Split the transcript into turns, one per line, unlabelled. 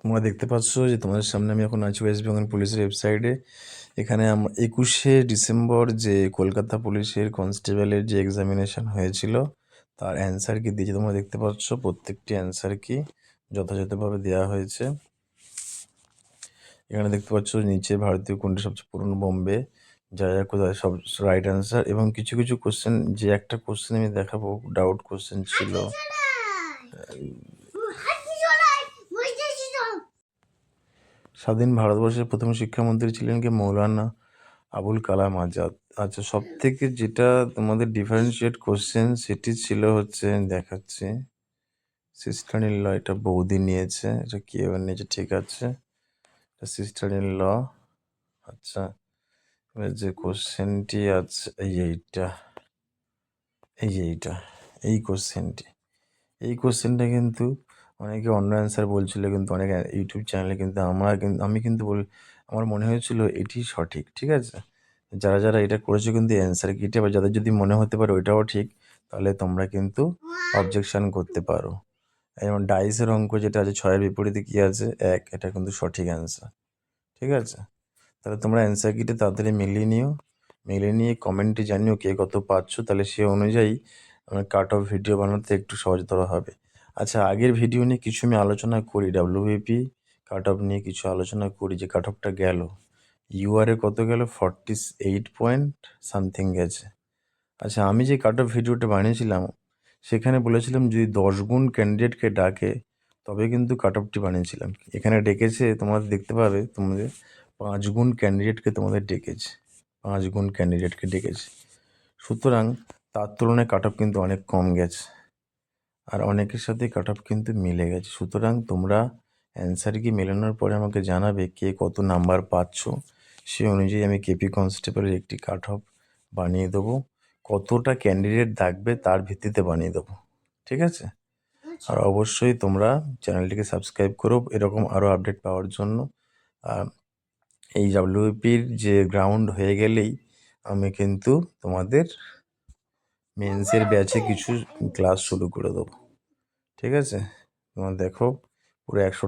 তোমরা দেখতে পাচ্ছ যে তোমাদের সামনে আমি এখন আছি ওয়েস্ট বেঙ্গল পুলিশের ওয়েবসাইটে। এখানে 21শে ডিসেম্বর যে কলকাতা পুলিশের কনস্টেবলের যে এক্সামিনেশন হয়েছিল তার অ্যান্সার কি দিয়েছে তোমরা দেখতে পাচ্ছ। প্রত্যেকটি অ্যান্সার কি যথাযথভাবে দেওয়া হয়েছে। এখানে দেখতে পাচ্ছ নিচে ভারতীয় কোনটি সবচেয়ে পুরনো, বোম্বে, যা যা কোথায় সব রাইট অ্যান্সার। এবং কিছু কিছু কোশ্চেন, যে একটা কোশ্চেন আমি দেখাবো ডাউট কোশ্চেন ছিল। স্বাধীন ভারতবর্ষের প্রথম শিক্ষামন্ত্রী ছিলেন কি? মৌলানা আবুল কালাম আজাদ। আচ্ছা, সব থেকে যেটা তোমাদের ডিফারেন্সিয়েট কোশ্চেন সেটি ছিল হচ্ছে, দেখাচ্ছি, সিস্টার ইন ল, এটা বৌদি নিয়েছে, এটা কে নিয়েছে, ঠিক আছে, এটা সিস্টার ইন ল। আচ্ছা, এবার যে কোশ্চেনটি আছে এইটা, এই কোশ্চেনটা কিন্তু অনেকে অন্য অ্যান্সার বলছিল, কিন্তু অনেক ইউটিউব চ্যানেলে কিন্তু আমি কিন্তু আমার মনে হয়েছিল এটি সঠিক। ঠিক আছে, যারা যারা এটা করেছে কিন্তু অ্যান্সার কিটে, বা যাদের যদি মনে হতে পারে ওইটাও ঠিক, তাহলে তোমরা কিন্তু অবজেকশন করতে পারো। যেমন ডাইসের অঙ্ক যেটা আছে 6-এর বিপরীতে কী আছে? 1, এটা কিন্তু সঠিক অ্যান্সার। ঠিক আছে, তাহলে তোমরা অ্যান্সার কিটে তাড়াতাড়ি মিলিয়ে নিয়ে কমেন্টে জানিও কে কত পাচ্ছ, তাহলে সে অনুযায়ী আমার কাট অফ ভিডিও বানাতে একটু সহজতর হবে। আচ্ছা, আগের ভিডিও নিয়ে কিছু আমি আলোচনা করি, ডাব্লিউবিপি কাট অফ নিয়ে কিছু আলোচনা করি, যে কাট অফটা গেল ইউআরএ কত গেল, 48 পয়েন্ট সামথিং গেছে। আচ্ছা, আমি যে কাট অফ ভিডিওটা বানিয়েছিলাম সেখানে বলেছিলাম যদি 10 গুণ ক্যান্ডিডেটকে ডাকে তবে কিন্তু কাট অফটি বানিয়েছিলাম। এখানে ডেকেছে, তোমাদের দেখতে পাবে, তোমাদের 5 গুণ ক্যান্ডিডেটকে তোমাদের ডেকেছে, 5 গুণ ক্যান্ডিডেটকে ডেকেছে। সুতরাং তার তুলনায় কাট অফ কিন্তু অনেক কম গেছে, আর অনেকের সাথে কাট অফ কিন্তু মিলে গেছে। সুতরাং তোমরা অ্যান্সার কি মেলানোর পরে আমাকে জানাবে কে কত নাম্বার পাচ্ছ, সে অনুযায়ী আমি কেপি কনস্টেবলের একটি কাট অফ বানিয়ে দেবো। কতটা ক্যান্ডিডেট থাকবে তার ভিত্তিতে বানিয়ে দেবো। ঠিক আছে, আর অবশ্যই তোমরা চ্যানেলটিকে সাবস্ক্রাইব করো এরকম আরও আপডেট পাওয়ার জন্য। এই ডাব্লিউপির যে গ্রাউন্ড হয়ে গেলেই আমি কিন্তু তোমাদের মেন্সের ব্যাচে কিছু ক্লাস শুরু করে দেবো। ঠিক আছে, তোমরা দেখো পুরো 100